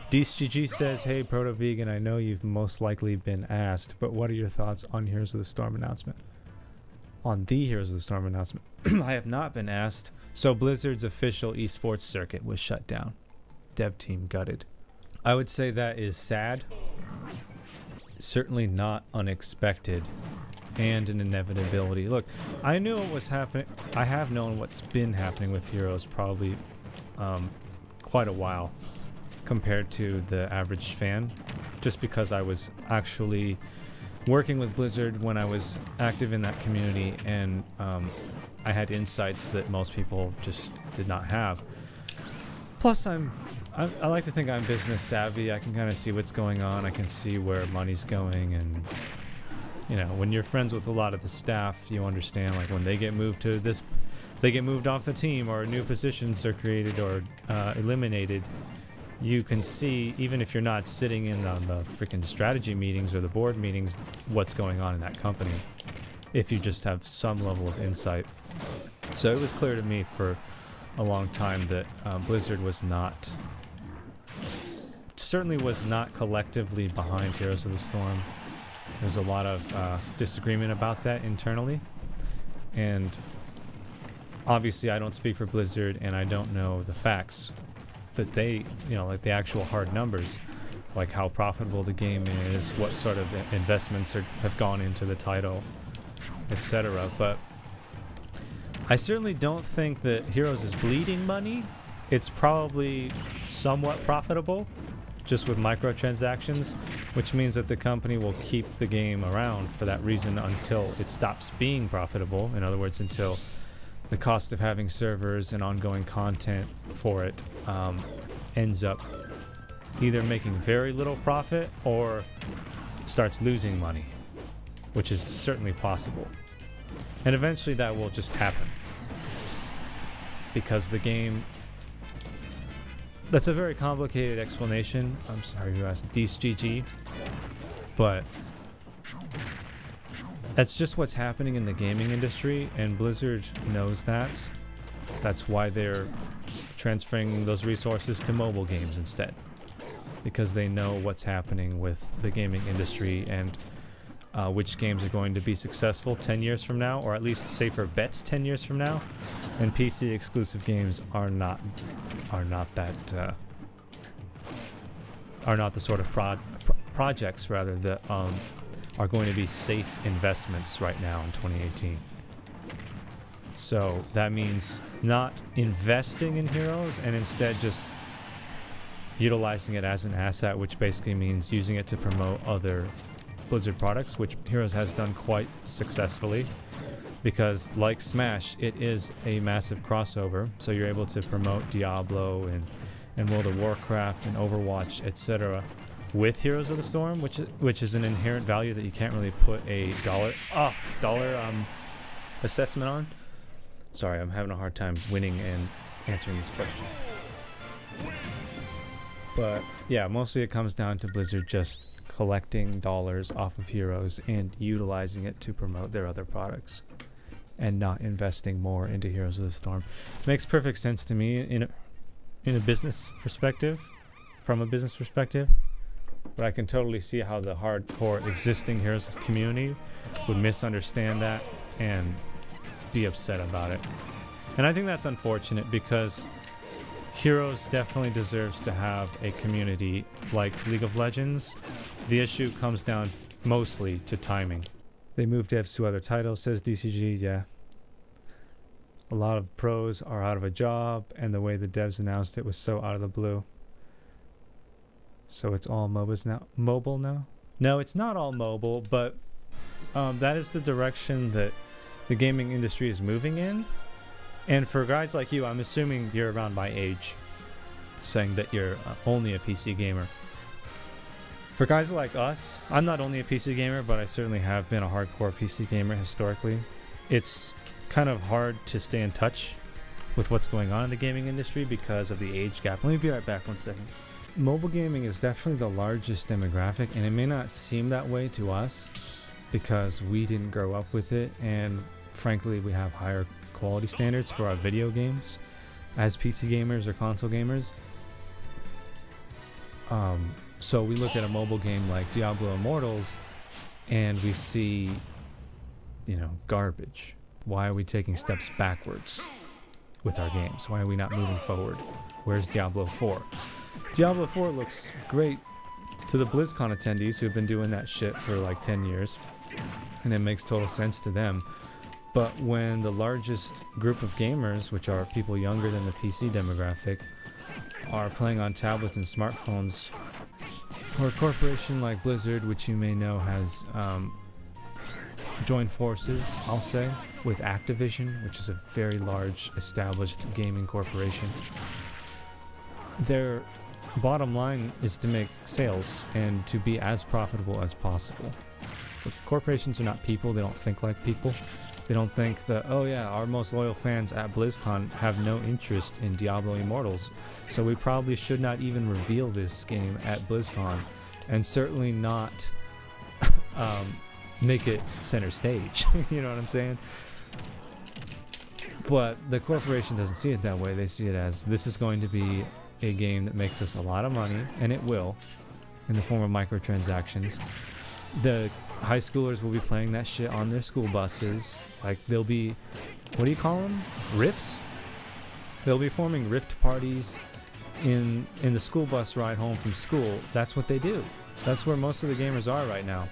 DCG says, hey, Proto Vegan, I know you've most likely been asked, but what are your thoughts on Heroes of the Storm announcement? On the Heroes of the Storm announcement. I have not been asked. So Blizzard's official esports circuit was shut down. Dev team gutted. I would say that is sad. Certainly not unexpected. And an inevitability. Look, I knew what was happening. I have known what's been happening with Heroes probably quite a while compared to the average fan, just because I was actually working with Blizzard when I was active in that community, and I had insights that most people just did not have. Plus, I like to think I'm business savvy. I can kind of see what's going on. I can see where money's going, and you know, when you're friends with a lot of the staff, you understand, like, when they get moved to this, they get moved off the team, or new positions are created or eliminated, you can see, even if you're not sitting in on the freaking strategy meetings or the board meetings, what's going on in that company, if you just have some level of insight. So it was clear to me for a long time that Blizzard was not, certainly was not collectively behind Heroes of the Storm. There's a lot of disagreement about that internally, and obviously I don't speak for Blizzard, and I don't know the facts that they, you know, like the actual hard numbers, like how profitable the game is, what sort of investments have gone into the title, etc. But I certainly don't think that Heroes is bleeding money. It's probably somewhat profitable, just with microtransactions, which means that the company will keep the game around for that reason until it stops being profitable. In other words, until the cost of having servers and ongoing content for it ends up either making very little profit or starts losing money, which is certainly possible. And eventually that will just happen, because the game, that's a very complicated explanation. I'm sorry who asked DCG, but that's just what's happening in the gaming industry, and Blizzard knows that. That's why they're transferring those resources to mobile games instead, because they know what's happening with the gaming industry and which games are going to be successful 10 years from now, or at least safer bets 10 years from now. And PC exclusive games are not the sort of projects rather that are going to be safe investments right now in 2018. So that means not investing in Heroes and instead just utilizing it as an asset, which basically means using it to promote other Blizzard products, which Heroes has done quite successfully, because like Smash, it is a massive crossover. So you're able to promote Diablo and World of Warcraft and Overwatch, etc. with Heroes of the Storm, which is an inherent value that you can't really put a dollar assessment on. Sorry, I'm having a hard time winning and answering this question. But yeah, mostly it comes down to Blizzard just collecting dollars off of Heroes and utilizing it to promote their other products, and not investing more into Heroes of the Storm. Makes perfect sense to me in a business perspective, from a business perspective. But I can totally see how the hardcore existing Heroes community would misunderstand that and be upset about it. And I think that's unfortunate, because Heroes definitely deserves to have a community like League of Legends. The issue comes down mostly to timing. They moved devs to other titles, says DCG. Yeah. A lot of pros are out of a job, and the way the devs announced it was so out of the blue. So it's all mobile now? No, it's not all mobile, but that is the direction that the gaming industry is moving in. And for guys like you, I'm assuming you're around my age, saying that you're only a PC gamer. For guys like us, I'm not only a PC gamer, but I certainly have been a hardcore PC gamer historically. It's kind of hard to stay in touch with what's going on in the gaming industry because of the age gap. Let me be right back 1 second. Mobile gaming is definitely the largest demographic, and it may not seem that way to us because we didn't grow up with it, and frankly we have higher quality standards for our video games as PC gamers or console gamers. So we look at a mobile game like Diablo Immortals and we see, you know, garbage. Why are we taking steps backwards with our games? Why are we not moving forward? Where's Diablo 4? Diablo 4 looks great to the BlizzCon attendees who've been doing that shit for like 10 years, and it makes total sense to them. But when the largest group of gamers, which are people younger than the PC demographic, are playing on tablets and smartphones, or a corporation like Blizzard, which you may know has joined forces, I'll say, with Activision, which is a very large established gaming corporation. Their bottom line is to make sales and to be as profitable as possible. But corporations are not people. They don't think like people. They don't think that, oh yeah, our most loyal fans at BlizzCon have no interest in Diablo Immortals, so we probably should not even reveal this game at BlizzCon, and certainly not make it center stage. You know what I'm saying? But the corporation doesn't see it that way. They see it as, this is going to be a game that makes us a lot of money, and it will, in the form of microtransactions. The high schoolers will be playing that shit on their school buses. Like, they'll be, what do you call them? Rifts? They'll be forming rift parties in the school bus ride home from school. That's what they do. That's where most of the gamers are right now.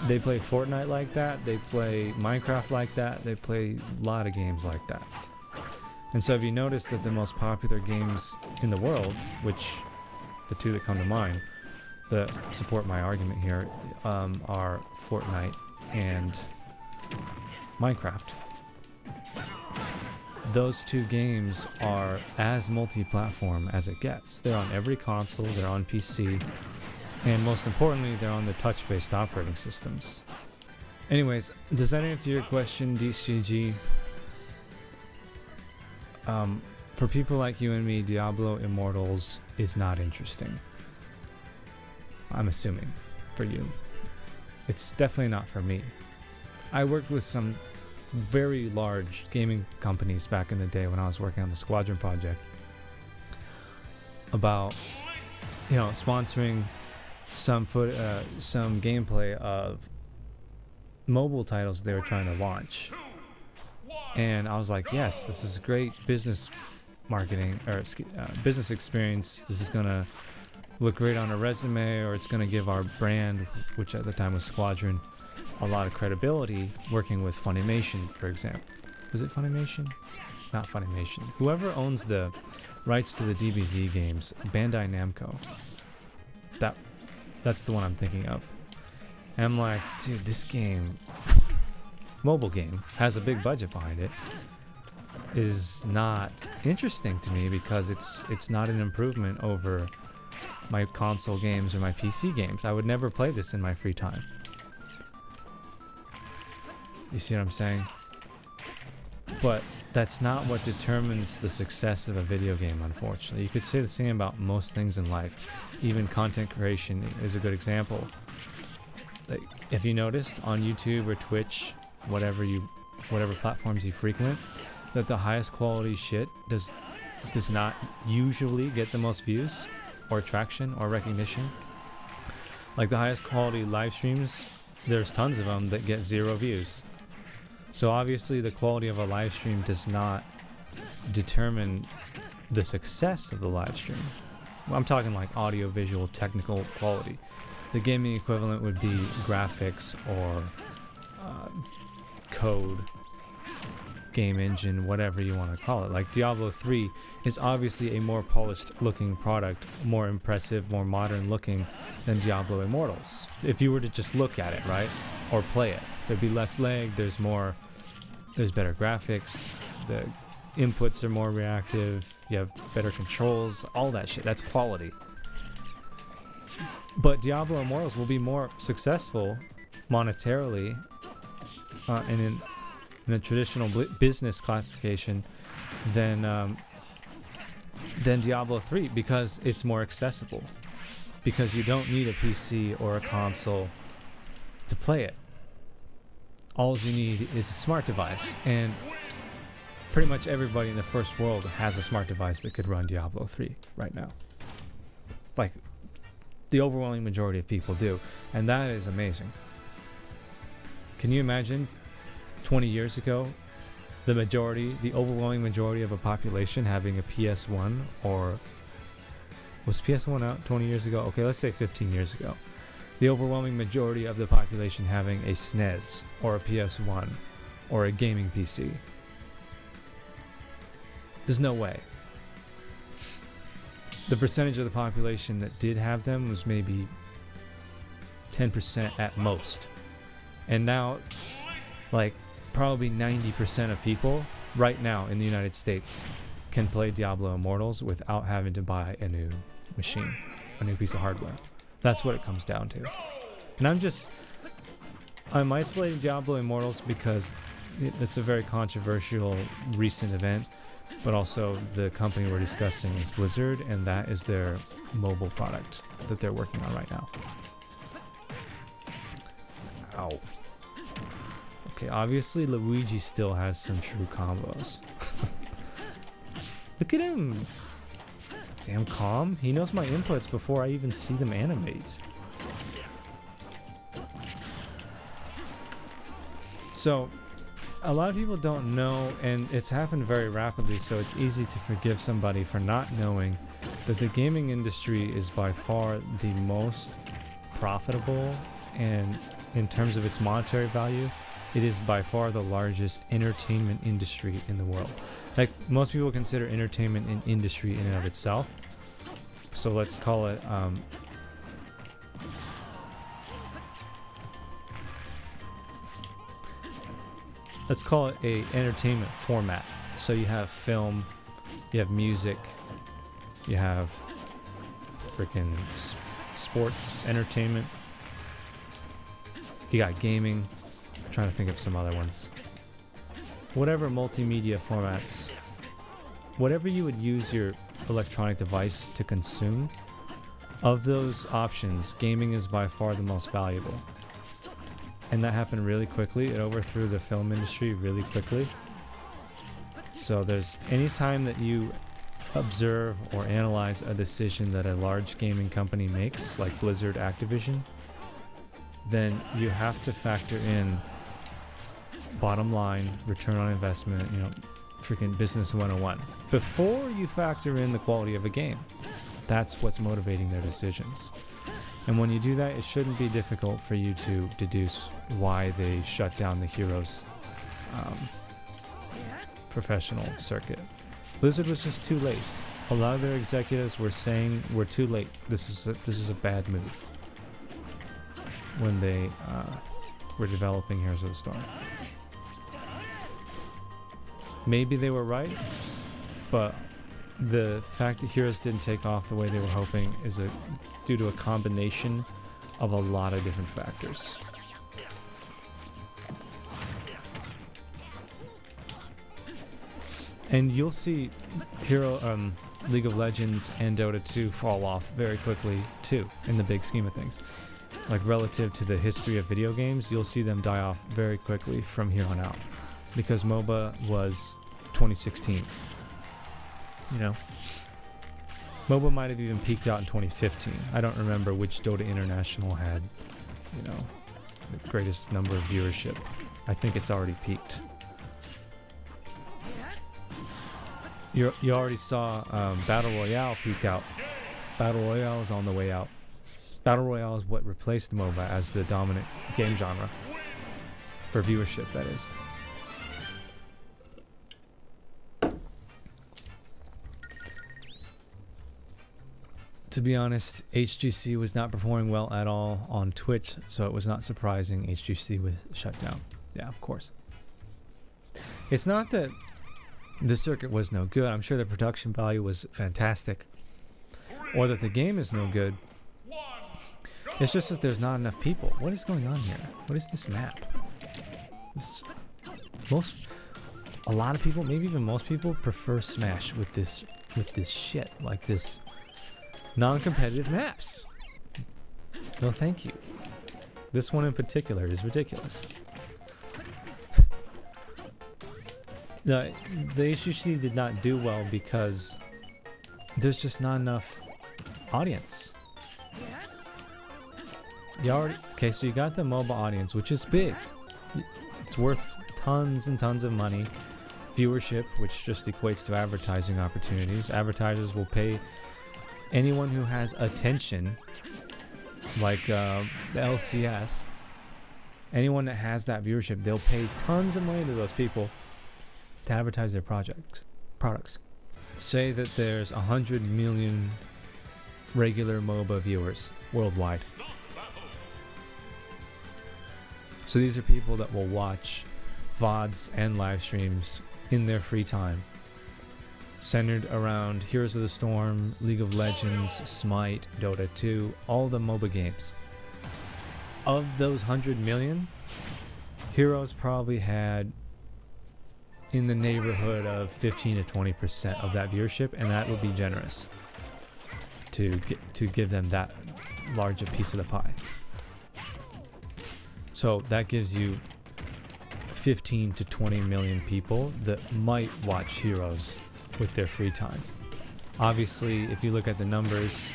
They play Fortnite like that. They play Minecraft like that. They play a lot of games like that. And so if you notice that the most popular games in the world, which the two that come to mind that support my argument here, are Fortnite and Minecraft. Those two games are as multi-platform as it gets. They're on every console, they're on PC, and most importantly, they're on the touch-based operating systems. Anyways, does that answer your question, DCG? For people like you and me, Diablo Immortals is not interesting. I'm assuming, for you. It's definitely not for me. I worked with some very large gaming companies back in the day when I was working on the Squadron project about, you know, sponsoring some gameplay of mobile titles they were trying to launch. And I was like, yes, this is great business marketing, or business experience. This is gonna look great on a resume, or it's gonna give our brand, which at the time was Squadron, a lot of credibility working with Funimation, for example. Was it Funimation? Not Funimation. Whoever owns the rights to the DBZ games, Bandai Namco. That's the one I'm thinking of. And I'm like, dude, this game, mobile game, has a big budget behind it, is not interesting to me because it's not an improvement over my console games or my PC games. I would never play this in my free time. You see what I'm saying? But that's not what determines the success of a video game, unfortunately. You could say the same about most things in life. Even content creation is a good example. Like, if you noticed on YouTube or Twitch, whatever platforms you frequent, that the highest quality shit does not usually get the most views or traction or recognition. Like the highest quality live streams, there's tons of them that get 0 views. So obviously the quality of a live stream does not determine the success of the live stream. I'm talking like audio, visual, technical quality. The gaming equivalent would be graphics or code, game engine, whatever you want to call it. Like Diablo 3 is obviously a more polished looking product, more impressive, more modern looking than Diablo Immortals. If you were to just look at it, right? Or play it. There'd be less lag, there's better graphics, the inputs are more reactive, you have better controls, all that shit. That's quality. But Diablo Immortals will be more successful monetarily and in a traditional business classification than Diablo 3 because it's more accessible. Because you don't need a PC or a console to play it. All you need is a smart device, and pretty much everybody in the first world has a smart device that could run Diablo 3 right now. Like, The overwhelming majority of people do, and that is amazing. Can you imagine 20 years ago, the overwhelming majority of a population having a PS1, or was PS1 out 20 years ago? Okay, let's say 15 years ago. The overwhelming majority of the population having a SNES or a PS1 or a gaming PC. There's no way. The percentage of the population that did have them was maybe 10% at most. And now, like, probably 90% of people right now in the United States can play Diablo Immortals without having to buy a new machine, a new piece of hardware. That's what it comes down to. And I'm isolating Diablo Immortals because it's a very controversial recent event, but also the company we're discussing is Blizzard, and that is their mobile product that they're working on right now. Ow. Okay, obviously Luigi still has some true combos. Look at him! Damn calm. He knows my inputs before I even see them animate. So, a lot of people don't know, and it's happened very rapidly, so it's easy to forgive somebody for not knowing that the gaming industry is by far the most profitable, and in terms of its monetary value, it is by far the largest entertainment industry in the world. Like, most people consider entertainment an industry in and of itself. So let's call it, let's call it a entertainment format. So you have film, you have music, you have freaking sports entertainment, you got gaming. I'm trying to think of some other ones. Whatever multimedia formats, whatever you would use your electronic device to consume, of those options, gaming is by far the most valuable. And that happened really quickly. It overthrew the film industry really quickly. So there's any time that you observe or analyze a decision that a large gaming company makes, like Blizzard, Activision, then you have to factor in bottom line, return on investment, you know, freaking business 101, before you factor in the quality of a game. That's what's motivating their decisions. And when you do that, it shouldn't be difficult for you to deduce why they shut down the Heroes professional circuit. Blizzard was just too late. A lot of their executives were saying, we're too late. This is a bad move, when they were developing Heroes of the Storm. Maybe they were right, but the fact that Heroes didn't take off the way they were hoping is due to a combination of a lot of different factors. And you'll see League of Legends and Dota 2 fall off very quickly too, in the big scheme of things. Like, relative to the history of video games, you'll see them die off very quickly from here on out. Because MOBA was 2016. You know? MOBA might have even peaked out in 2015. I don't remember which Dota International had, you know, the greatest number of viewership. I think it's already peaked. You already saw Battle Royale peak out. Battle Royale is on the way out. Battle Royale is what replaced MOBA as the dominant game genre. For viewership, that is. To be honest, HGC was not performing well at all on Twitch, so it was not surprising HGC was shut down. Yeah, of course. It's not that the circuit was no good. I'm sure the production value was fantastic. Or that the game is no good. It's just that there's not enough people. What is going on here? What is this map? A lot of people, maybe even most people, prefer Smash with this shit, like this non-competitive maps. No thank you. This one in particular is ridiculous. The HGC did not do well because there's just not enough audience. You already okay? So you got the mobile audience, which is big. It's worth tons and tons of money. Viewership, which just equates to advertising opportunities. Advertisers will pay anyone who has attention, like the LCS. Anyone that has that viewership, they'll pay tons of money to those people to advertise their products. Say that there's 100 million regular MOBA viewers worldwide. So these are people that will watch VODs and live streams in their free time, centered around Heroes of the Storm, League of Legends, Smite, Dota 2, all the MOBA games. Of those 100 million, Heroes probably had in the neighborhood of 15 to 20% of that viewership, and that would be generous to give them that large a piece of the pie. So that gives you 15 to 20 million people that might watch Heroes with their free time. Obviously, if you look at the numbers,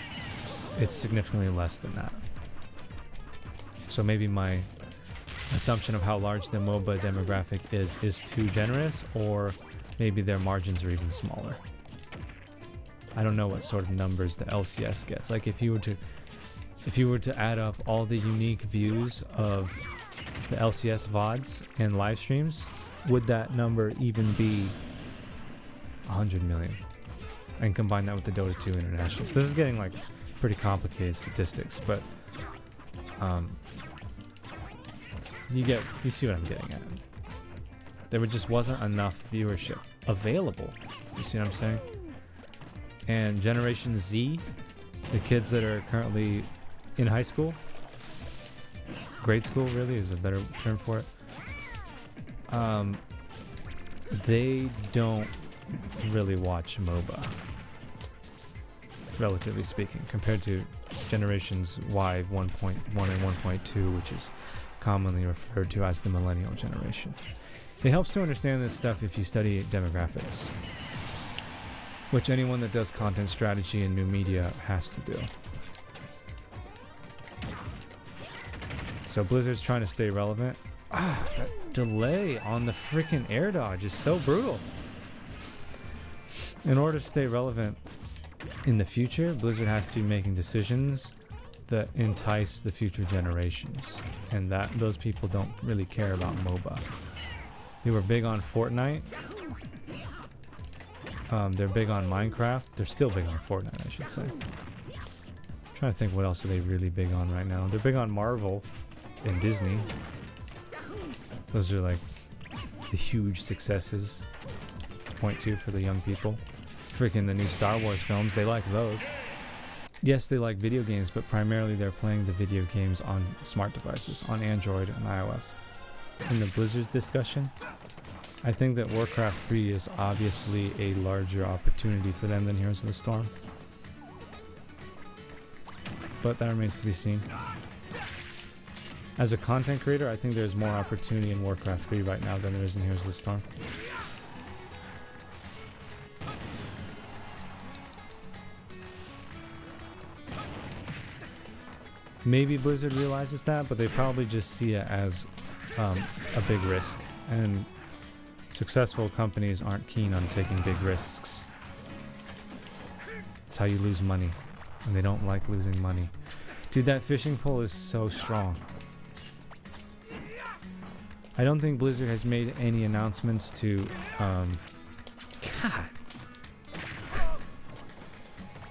it's significantly less than that. So maybe my assumption of how large the MOBA demographic is too generous, or maybe their margins are even smaller. I don't know what sort of numbers the LCS gets. Like if you were to add up all the unique views of the LCS VODs and live streams, would that number even be 100 million? And combine that with the Dota 2 internationals. This is getting like pretty complicated statistics, but you see what I'm getting at. There just wasn't enough viewership available. You see what I'm saying? And Generation Z, the kids that are currently in high school, grade school really is a better term for it. They don't really watch MOBA, relatively speaking, compared to generations Y 1.1 and 1.2, which is commonly referred to as the millennial generation. It helps to understand this stuff if you study demographics, which anyone that does content strategy and new media has to do. So Blizzard's trying to stay relevant. That delay on the freaking air dodge is so brutal. In order to stay relevant in the future, Blizzard has to be making decisions that entice the future generations, and that those people don't really care about MOBA. They were big on Fortnite. They're big on Minecraft. They're still big on Fortnite, I should say. I'm trying to think what else are they really big on right now. They're big on Marvel and Disney. Those are like the huge successes to point to for the young people. Freaking the new Star Wars films, they like those. Yes, they like video games, but primarily they're playing the video games on smart devices, on Android and iOS. In the Blizzard discussion, I think that Warcraft 3 is obviously a larger opportunity for them than Heroes of the Storm. But that remains to be seen. As a content creator, I think there's more opportunity in Warcraft 3 right now than there is in Heroes of the Storm. Maybe Blizzard realizes that, but they probably just see it as a big risk. And successful companies aren't keen on taking big risks. It's how you lose money, and they don't like losing money. Dude, that fishing pole is so strong. I don't think Blizzard has made any announcements to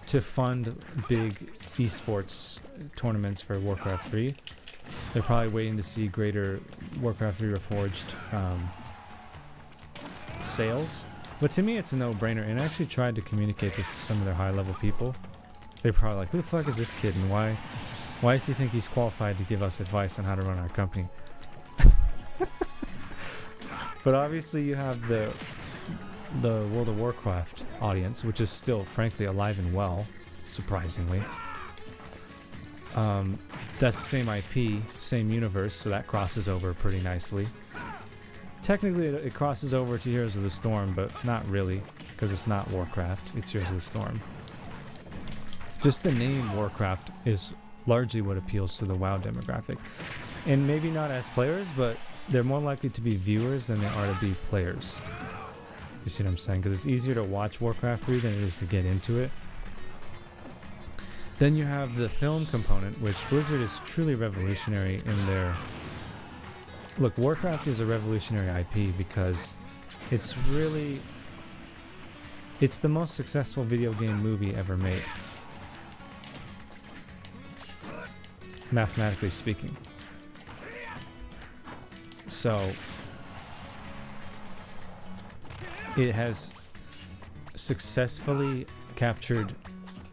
to fund big esports tournaments for Warcraft 3. They're probably waiting to see greater Warcraft 3 Reforged sales. But to me, it's a no-brainer, and I actually tried to communicate this to some of their high-level people. They're probably like, who the fuck is this kid, and why does he think he's qualified to give us advice on how to run our company? But obviously you have the World of Warcraft audience, which is still, frankly, alive and well, surprisingly. That's the same IP, same universe, so that crosses over pretty nicely. Technically, it crosses over to Heroes of the Storm, but not really, because it's not Warcraft, it's Heroes of the Storm. Just the name Warcraft is largely what appeals to the WoW demographic. And maybe not as players, but they're more likely to be viewers than they are to be players. You see what I'm saying? Because it's easier to watch Warcraft 3 than it is to get into it. Then you have the film component, which Blizzard is truly revolutionary in their... Look, Warcraft is a revolutionary IP because it's really... It's the most successful video game movie ever made. Mathematically speaking. So, it has successfully captured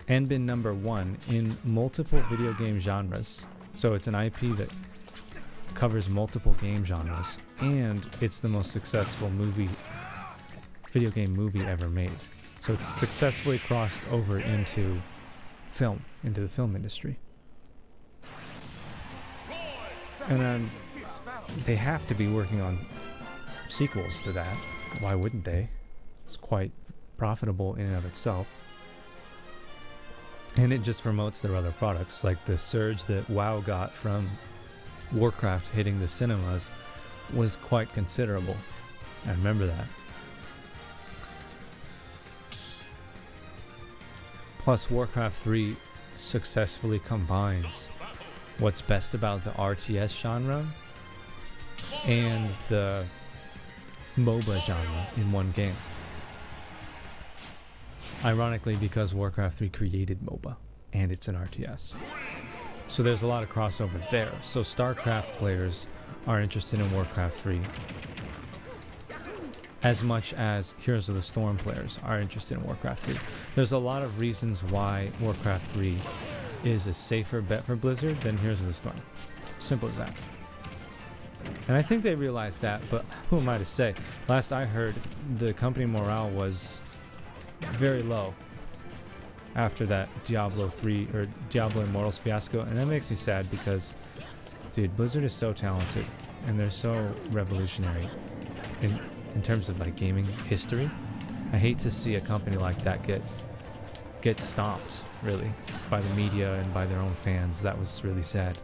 and been #1 in multiple video game genres. So it's an IP that covers multiple game genres, and it's the most successful video game movie ever made. So it's successfully crossed over into the film industry. And they have to be working on sequels to that. Why wouldn't they? It's quite profitable in and of itself. And it just promotes their other products, like the surge that WoW got from Warcraft hitting the cinemas was quite considerable. I remember that. Plus, Warcraft 3 successfully combines what's best about the RTS genre and the MOBA genre in one game. Ironically, because Warcraft 3 created MOBA, and it's an RTS. So there's a lot of crossover there. So StarCraft players are interested in Warcraft 3 as much as Heroes of the Storm players are interested in Warcraft 3. There's a lot of reasons why Warcraft 3 is a safer bet for Blizzard than Heroes of the Storm. Simple as that. And I think they realized that, but who am I to say? Last I heard, the company morale was very low after that Diablo 3 or Diablo Immortals fiasco, and that makes me sad because, dude, Blizzard is so talented and they're so revolutionary in terms of like gaming history. I hate to see a company like that get stomped, really, by the media and by their own fans. That was really sad.